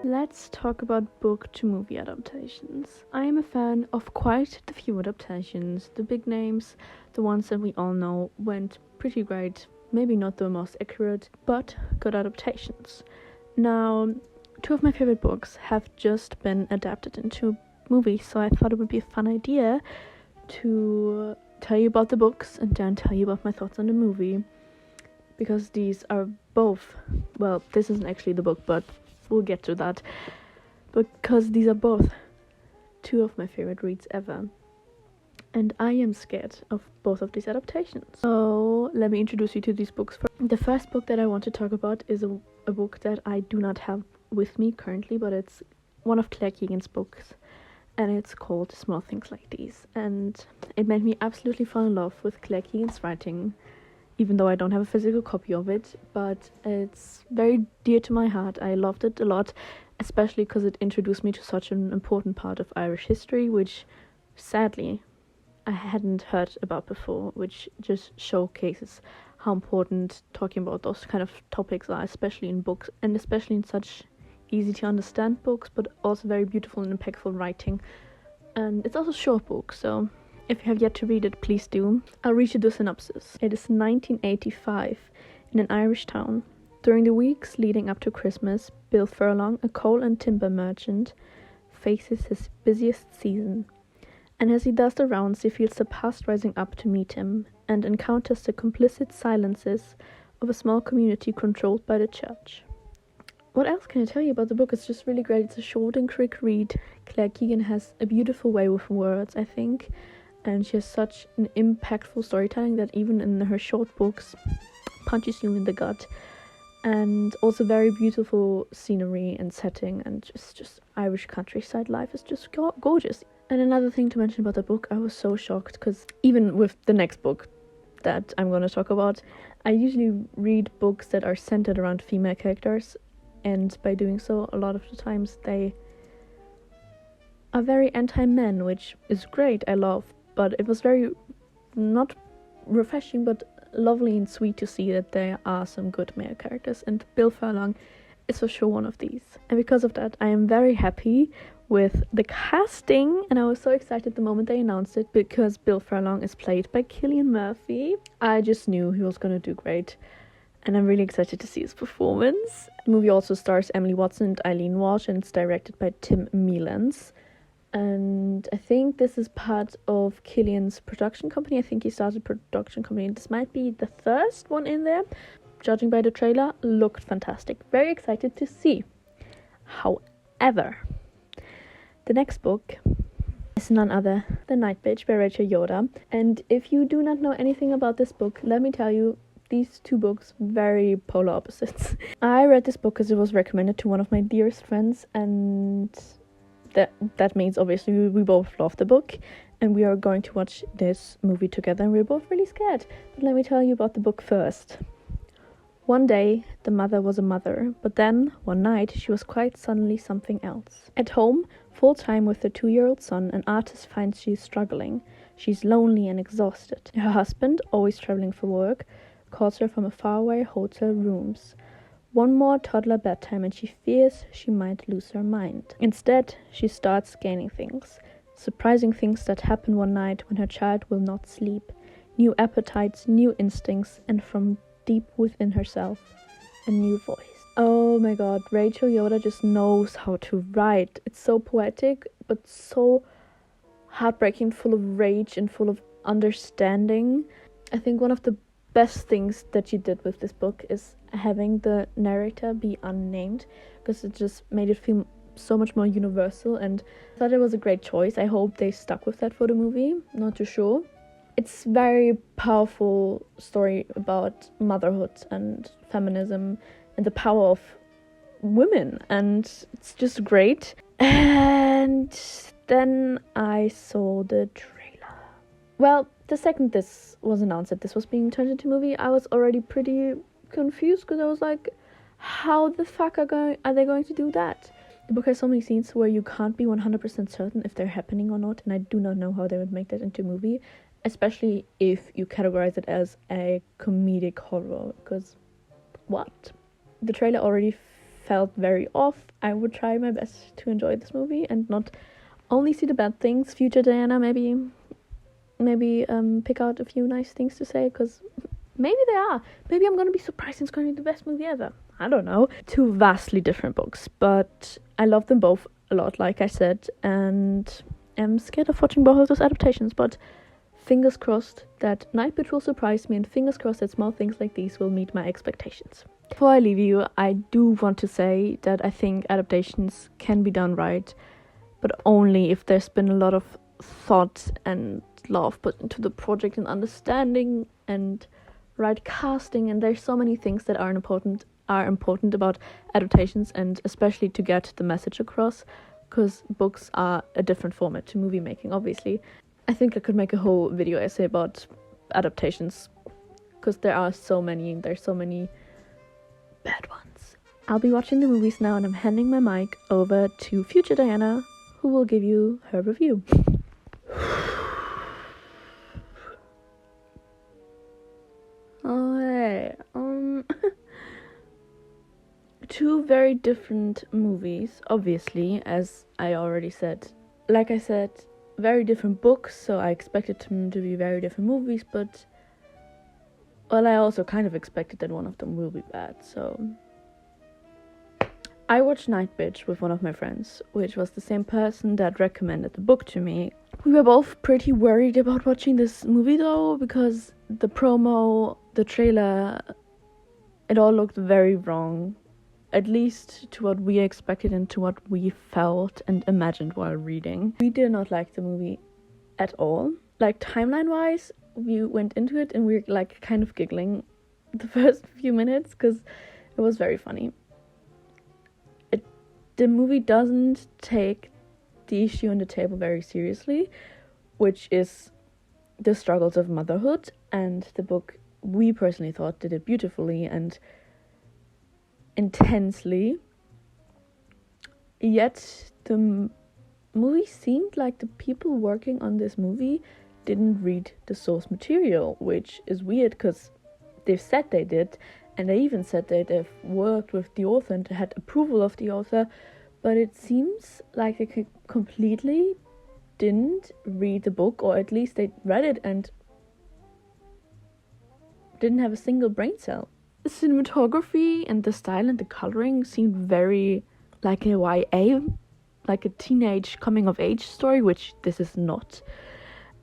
Let's talk about book to movie adaptations. I am a fan of quite the few adaptations. The big names, the ones that we all know, went pretty great. Maybe not the most accurate, but good adaptations. Now, two of my favorite books have just been adapted into movies, so I thought it would be a fun idea to tell you about the books and then tell you about my thoughts on the movie. Because these are both, well, this isn't actually the book, but we'll get to that. Because these are both two of my favorite reads ever. And I am scared of both of these adaptations. So let me introduce you to these books first. The first book that I want to talk about is a book that I do not have with me currently, but it's one of Claire Keegan's books. And it's called Small Things Like These. And it made me absolutely fall in love with Claire Keegan's writing, even though I don't have a physical copy of it, but it's very dear to my heart. I loved it a lot, especially because it introduced me to such an important part of Irish history, which sadly I hadn't heard about before, which just showcases how important talking about those kind of topics are, especially in books, and especially in such easy to understand books, but also very beautiful and impactful writing. And it's also a short book, so if you have yet to read it, please do. I'll read you the synopsis. It is 1985 in an Irish town. During the weeks leading up to Christmas, Bill Furlong, a coal and timber merchant, faces his busiest season. And as he does the rounds, he feels the past rising up to meet him and encounters the complicit silences of a small community controlled by the church. What else can I tell you about the book? It's just really great. It's a short and quick read. Claire Keegan has a beautiful way with words, I think. And she has such an impactful storytelling that even in her short books punches you in the gut. And also very beautiful scenery and setting, and just Irish countryside life is just gorgeous. And another thing to mention about the book, I was so shocked because even with the next book that I'm going to talk about, I usually read books that are centered around female characters, and by doing so, a lot of the times they are very anti-men, which is great, I love. But it was very, not refreshing, but lovely and sweet to see that there are some good male characters. And Bill Furlong is for sure one of these. And because of that, I am very happy with the casting. And I was so excited the moment they announced it, because Bill Furlong is played by Cillian Murphy. I just knew he was going to do great. And I'm really excited to see his performance. The movie also stars Emily Watson and Eileen Walsh, and it's directed by Tim Mealance. And I think this is part of Cillian's production company. I think he started a production company. This might be the first one in there. Judging by the trailer, looked fantastic. Very excited to see. However, the next book is none other than Nightbtch by Rachel Yoda. And if you do not know anything about this book, let me tell you, these two books, very polar opposites. I read this book because it was recommended to one of my dearest friends, and that means obviously we both love the book, and we are going to watch this movie together, and we're both really scared. But let me tell you about the book first. One day the mother was a mother, but then one night she was quite suddenly something else. At home, full-time with the 2-year-old son, an artist finds she's struggling. She's lonely and exhausted. Her husband, always traveling for work, calls her from a faraway hotel rooms. One more toddler bedtime and she fears she might lose her mind. Instead, she starts gaining things. Surprising things that happen one night when her child will not sleep. New appetites, new instincts, and from deep within herself, a new voice. Oh my god, Rachel Yoda just knows how to write. It's so poetic, but so heartbreaking, full of rage and full of understanding. I think one of the best things that she did with this book is having the narrator be unnamed, because it just made it feel so much more universal, and I thought it was a great choice. I hope they stuck with that for the movie, not too sure. It's very powerful story about motherhood and feminism and the power of women, and it's just great. And then I saw the trailer. Well, the second this was announced that this was being turned into a movie, I was already pretty confused, because I was like, how the fuck are they going to do that? The book has so many scenes where you can't be 100% certain if they're happening or not, and I do not know how they would make that into a movie, especially if you categorize it as a comedic horror, because what? The trailer already felt very off, I would try my best to enjoy this movie and not only see the bad things. Future Diana, maybe pick out a few nice things to say, because maybe they are. Maybe I'm gonna be surprised and it's gonna be the best movie ever. I don't know. Two vastly different books, but I love them both a lot, like I said, and I'm scared of watching both of those adaptations, but fingers crossed that Nightbtch will surprise me, and fingers crossed that small things like these will meet my expectations. Before I leave you, I do want to say that I think adaptations can be done right, but only if there's been a lot of thought and love put into the project and understanding and right casting, and there's so many things that are important about adaptations, and especially to get the message across, because books are a different format to movie making, obviously. I think I could make a whole video essay about adaptations, because there's so many bad ones. I'll be watching the movies now, and I'm handing my mic over to future Diana, who will give you her review. Two very different movies, obviously, as I already said. Like I said, very different books, so I expected them to be very different movies, but well, I also kind of expected that one of them will be bad, so I watched Nightbtch with one of my friends, which was the same person that recommended the book to me. We were both pretty worried about watching this movie though, because the promo, the trailer, it all looked very wrong. At least to what we expected and to what we felt and imagined while reading. We did not like the movie at all. Like, timeline-wise, we went into it and we were like kind of giggling the first few minutes because it was very funny. The movie doesn't take the issue on the table very seriously, which is the struggles of motherhood, and the book, we personally thought, did it beautifully and intensely. Yet the movie seemed like the people working on this movie didn't read the source material, which is weird because they've said they did, and they even said that they've worked with the author and had approval of the author, but it seems like they completely didn't read the book, or at least they read it and didn't have a single brain cell. The cinematography and the style and the coloring seemed very like a YA, like a teenage coming of age story, which this is not.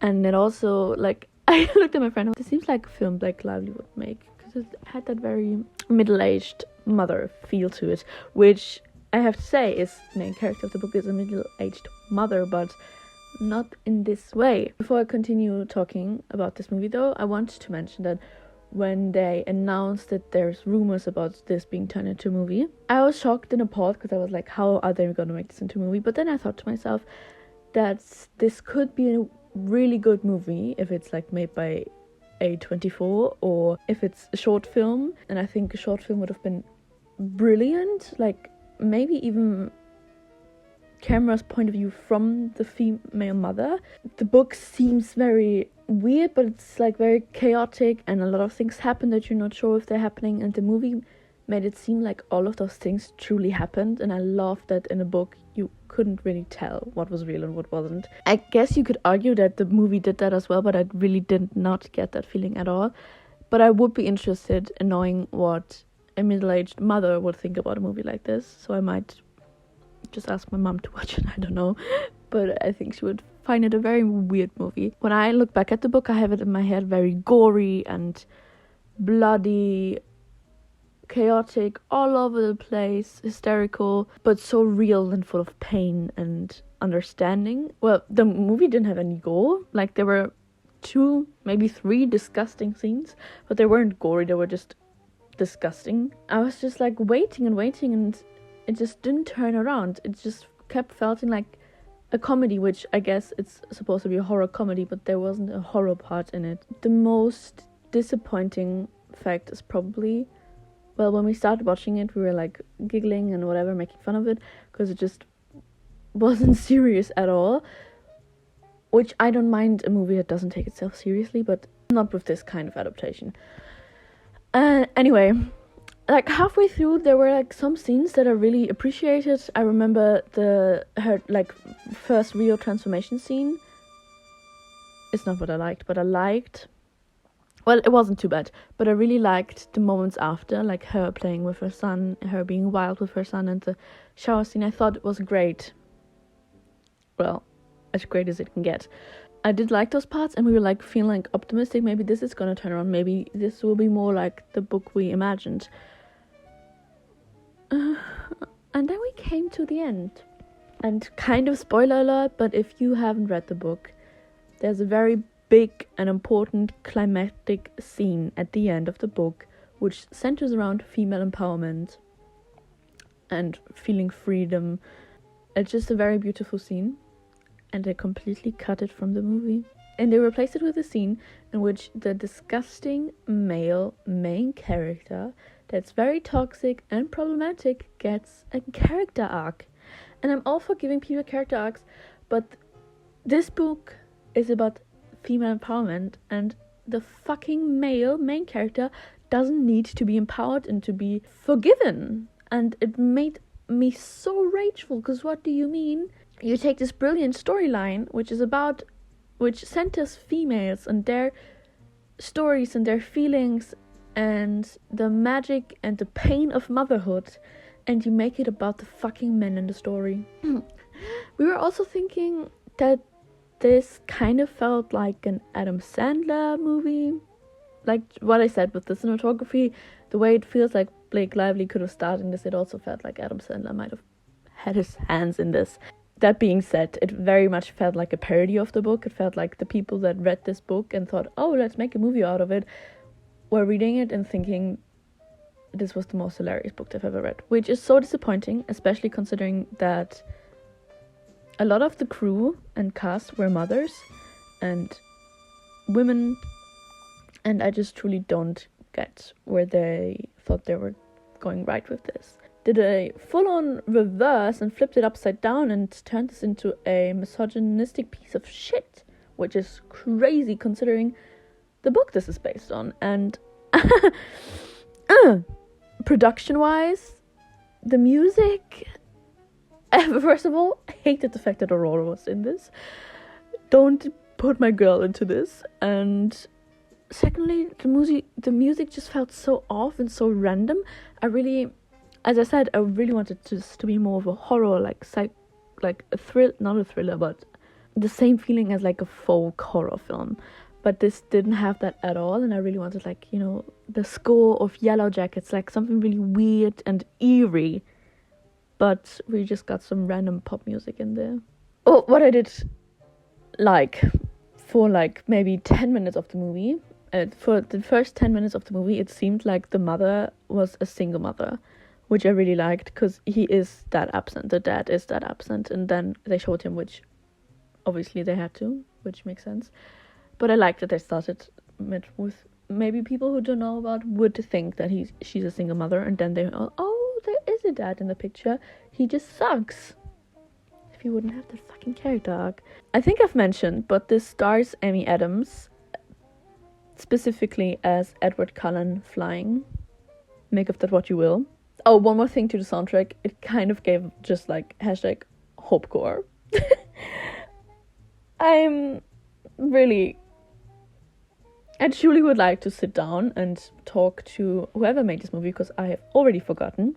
And it also, like, I looked at my friend, this seems like a film Blake Lively would make, because it had that very middle-aged mother feel to it, which I have to say is the main character of the book is a middle-aged mother, but not in this way. Before I continue talking about this movie though, I want to mention that when they announced that there's rumors about this being turned into a movie, I was shocked and appalled, because I was like, how are they going to make this into a movie? But then I thought to myself that this could be a really good movie if it's like made by A24, or if it's a short film, and I think a short film would have been brilliant, like maybe even camera's point of view from the female mother. The book seems very weird, but it's like very chaotic, and a lot of things happen that you're not sure if they're happening, and the movie made it seem like all of those things truly happened, and I love that in a book you couldn't really tell what was real and what wasn't. I guess you could argue that the movie did that as well, but I really did not get that feeling at all. But I would be interested in knowing what a middle-aged mother would think about a movie like this, so I might just ask my mom to watch it, I don't know, but I think she would find it a very weird movie. When I look back at the book, I have it in my head very gory and bloody, chaotic, all over the place, hysterical, but so real and full of pain and understanding. Well, the movie didn't have any gore. Like, there were 2, maybe 3 disgusting scenes, but they weren't gory, they were just disgusting. I was just like waiting, and it just didn't turn around. It just kept feeling like a comedy, which I guess it's supposed to be a horror comedy, but there wasn't a horror part in it. The most disappointing fact is probably, well, when we started watching it, we were like giggling and whatever, making fun of it, because it just wasn't serious at all. Which I don't mind a movie that doesn't take itself seriously, but not with this kind of adaptation. Anyway, like halfway through there were like some scenes that I really appreciated. I remember her like first real transformation scene. It's not what I liked, but I liked, well, it wasn't too bad, but I really liked the moments after, like her playing with her son, her being wild with her son, and the shower scene. I thought it was great. Well, as great as it can get. I did like those parts, and we were like feeling like optimistic. Maybe this is gonna turn around. Maybe this will be more like the book we imagined. And then we came to the end. And kind of spoiler alert, but if you haven't read the book, there's a very big and important climactic scene at the end of the book, which centers around female empowerment and feeling freedom. It's just a very beautiful scene, and they completely cut it from the movie. And they replaced it with a scene in which the disgusting male main character that's very toxic and problematic gets a character arc. And I'm all for giving people character arcs, but this book is about female empowerment, and the fucking male main character doesn't need to be empowered and to be forgiven. And it made me so rageful, because what do you mean? You take this brilliant storyline, which centers females and their stories and their feelings and the magic and the pain of motherhood, and you make it about the fucking men in the story. We were also thinking that this kind of felt like an Adam Sandler movie. Like what I said with the cinematography, the way it feels like Blake Lively could have starred in this, it also felt like Adam Sandler might have had his hands in this. That being said, it very much felt like a parody of the book. It felt like the people that read this book and thought, oh, let's make a movie out of it, were reading it and thinking this was the most hilarious book they've ever read. Which is so disappointing, especially considering that a lot of the crew and cast were mothers and women, and I just truly don't get where they thought they were going right with this. Did a full-on reverse and flipped it upside down and turned this into a misogynistic piece of shit, which is crazy considering the book this is based on. And production-wise, the music, first of all, I hated the fact that Aurora was in this. Don't put my girl into this. And secondly, the music just felt so off and so random. As I said, I really wanted this to be more of a horror, like a not a thriller, but the same feeling as like a folk horror film. But this didn't have that at all, and I really wanted, like, you know, the score of Yellow Jackets, like something really weird and eerie. But we just got some random pop music in there. Oh, what I did like for like maybe 10 minutes of the movie, for the first 10 minutes of the movie, it seemed like the mother was a single mother, which I really liked, because he is that absent. The dad is that absent, and then they showed him, which obviously they had to, which makes sense. But I liked that they started with maybe people who don't know about would think that she's a single mother, and then they there is a dad in the picture. He just sucks. If he wouldn't have that fucking character arc. I think I've mentioned, but this stars Amy Adams, specifically as Edward Cullen flying. Make of that what you will. Oh, one more thing to the soundtrack. It kind of gave just like #hopecore. I truly would like to sit down and talk to whoever made this movie, because I have already forgotten,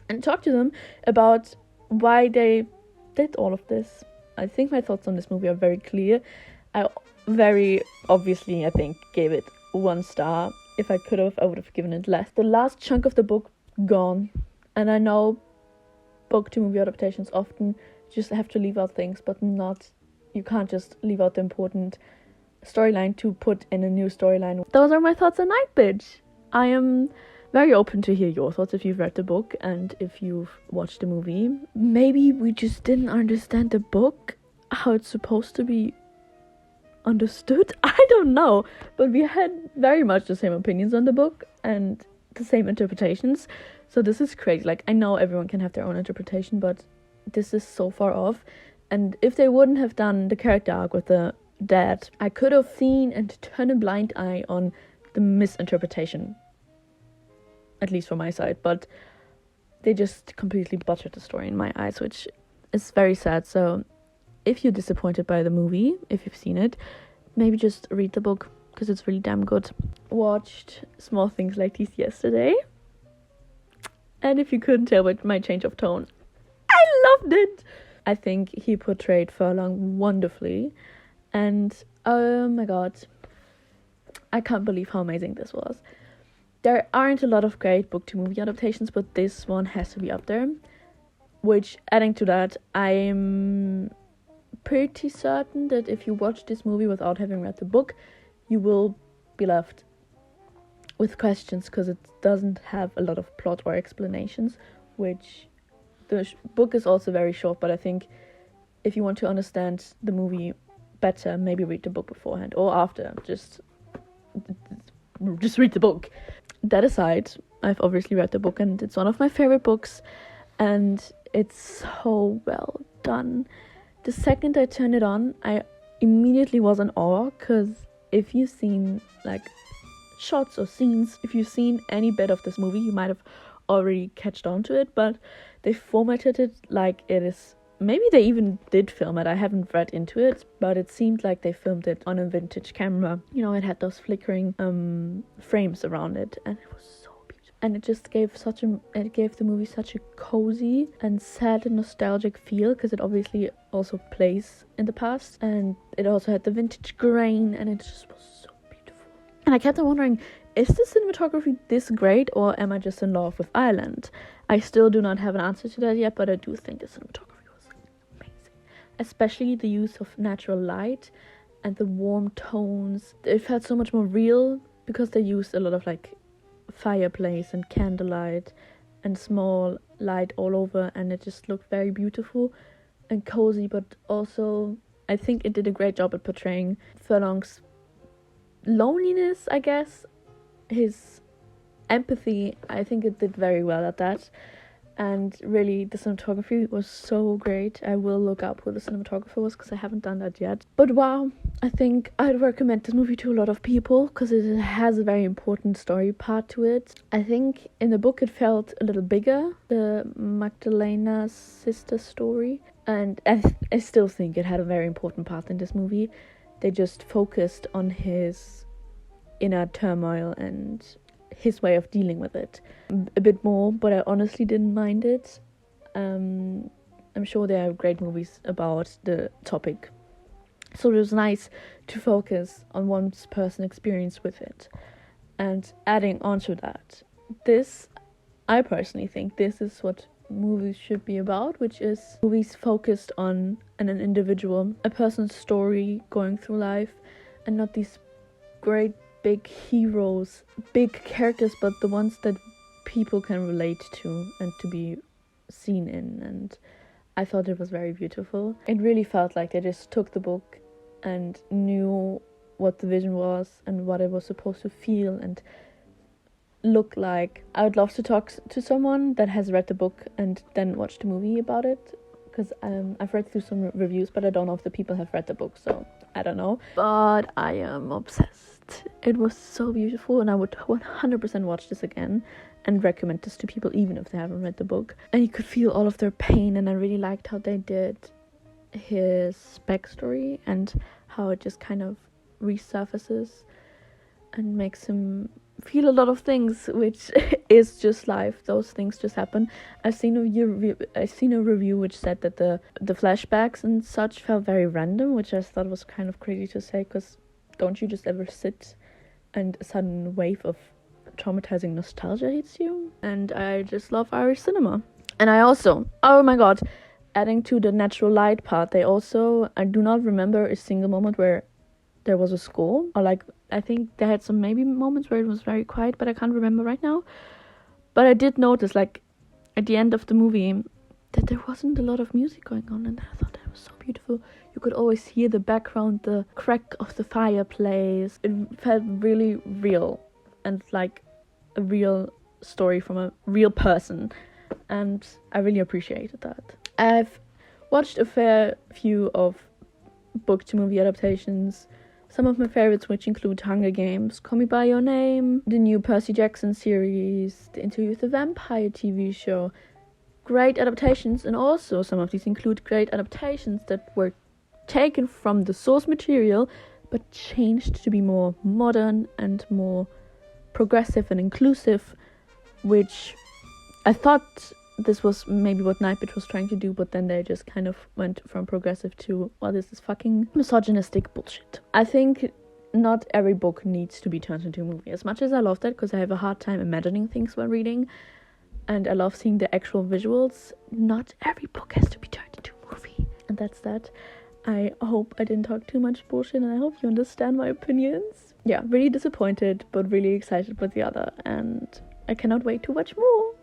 and talk to them about why they did all of this. I think my thoughts on this movie are very clear. I very obviously, I think, gave it 1 star. If I could have, I would have given it less. The last chunk of the book, gone. And I know book to movie adaptations often just have to leave out things, but you can't just leave out the important storyline to put in a new storyline. Those are my thoughts on Nightbtch. I am very open to hear your thoughts if you've read the book and if you've watched the movie. Maybe we just didn't understand the book, how it's supposed to be understood. I don't know, but we had very much the same opinions on the book and the same interpretations. So this is crazy. Like, I know everyone can have their own interpretation, but this is so far off. And if they wouldn't have done the character arc with the dad, I could have seen and turned a blind eye on the misinterpretation. at least from my side, but they just completely butchered the story in my eyes, which is very sad. So if you're disappointed by the movie, if you've seen it, maybe just read the book, because it's really damn good. Watched Small Things Like These yesterday, and if you couldn't tell by my change of tone, I loved it. I think he portrayed Furlong wonderfully, and oh my god, I can't believe how amazing this was. There aren't a lot of great book to movie adaptations, but this one has to be up there. Which, adding to that, I'm pretty certain that if you watch this movie without having read the book, you will be left with questions, because it doesn't have a lot of plot or explanations, which the book is also very short, but I think if you want to understand the movie better, maybe read the book beforehand or after. Just read the book. That aside, I've obviously read the book, and it's one of my favorite books, and it's so well done. The second I turned it on, I immediately was in awe, because if you've seen like shots or scenes, if you've seen any bit of this movie, you might have already catched on to it, but they formatted it like it is. Maybe they even did film it, I haven't read into it, but it seemed like they filmed it on a vintage camera. You know, it had those flickering frames around it, and it was so beautiful. And it just gave the movie such a cozy and sad and nostalgic feel, because it obviously also plays in the past, and it also had the vintage grain, and it just was so beautiful. And I kept on wondering, is the cinematography this great, or am I just in love with Ireland? I still do not have an answer to that yet, but I do think the cinematography, especially the use of natural light and the warm tones. It felt so much more real, because they used a lot of like fireplace and candlelight and small light all over, and it just looked very beautiful and cozy. But also I think it did a great job at portraying Furlong's loneliness, I guess, his empathy. I think it did very well at that. And really, the cinematography was so great. I will look up who the cinematographer was, because I haven't done that yet. But wow, I think I'd recommend this movie to a lot of people, because it has a very important story part to it. I think in the book it felt a little bigger, the Magdalena's sister story. And I still think it had a very important part in this movie. They just focused on his inner turmoil and his way of dealing with it a bit more, but I honestly didn't mind it. I'm sure there are great movies about the topic, so it was nice to focus on one person's experience with it. And adding on to that, I personally think this is what movies should be about, which is movies focused on an individual, a person's story going through life, and not these great big heroes, big characters, but the ones that people can relate to and to be seen in. And I thought it was very beautiful. It really felt like they just took the book and knew what the vision was and what it was supposed to feel and look like. I would love to talk to someone that has read the book and then watched the movie about it, because I've read through some reviews, but I don't know if the people have read the book, so I don't know. But I am obsessed. It was so beautiful, and I would 100% watch this again and recommend this to people even if they haven't read the book. And you could feel all of their pain, and I really liked how they did his backstory and how it just kind of resurfaces and makes him feel a lot of things, which is just life. Those things just happen. I've seen a review which said that the flashbacks and such felt very random, which I thought was kind of crazy to say, because don't you just ever sit and a sudden wave of traumatizing nostalgia hits you? And I just love Irish cinema. And I also, oh my god, adding to the natural light part, I do not remember a single moment where there was a score, or like, I think they had some maybe moments where it was very quiet, but I can't remember right now. But I did notice, like, at the end of the movie, that there wasn't a lot of music going on, and I thought that was so beautiful. You could always hear the background, the crack of the fireplace. It felt really real, and like a real story from a real person, and I really appreciated that. I've watched a fair few of book to movie adaptations, Some of my favorites, which include Hunger Games, Call Me By Your Name, the new Percy Jackson series, the Interview with the Vampire TV show. Great adaptations, and also some of these include great adaptations that were taken from the source material but changed to be more modern and more progressive and inclusive, which I thought this was maybe what Nightbtch was trying to do, but then they just kind of went from progressive to, well, this is fucking misogynistic bullshit. I think not every book needs to be turned into a movie. As much as I love that, because I have a hard time imagining things while reading, and I love seeing the actual visuals, not every book has to be turned into a movie. And that's that. I hope I didn't talk too much bullshit, and I hope you understand my opinions. Yeah, really disappointed, but really excited with the other, and I cannot wait to watch more.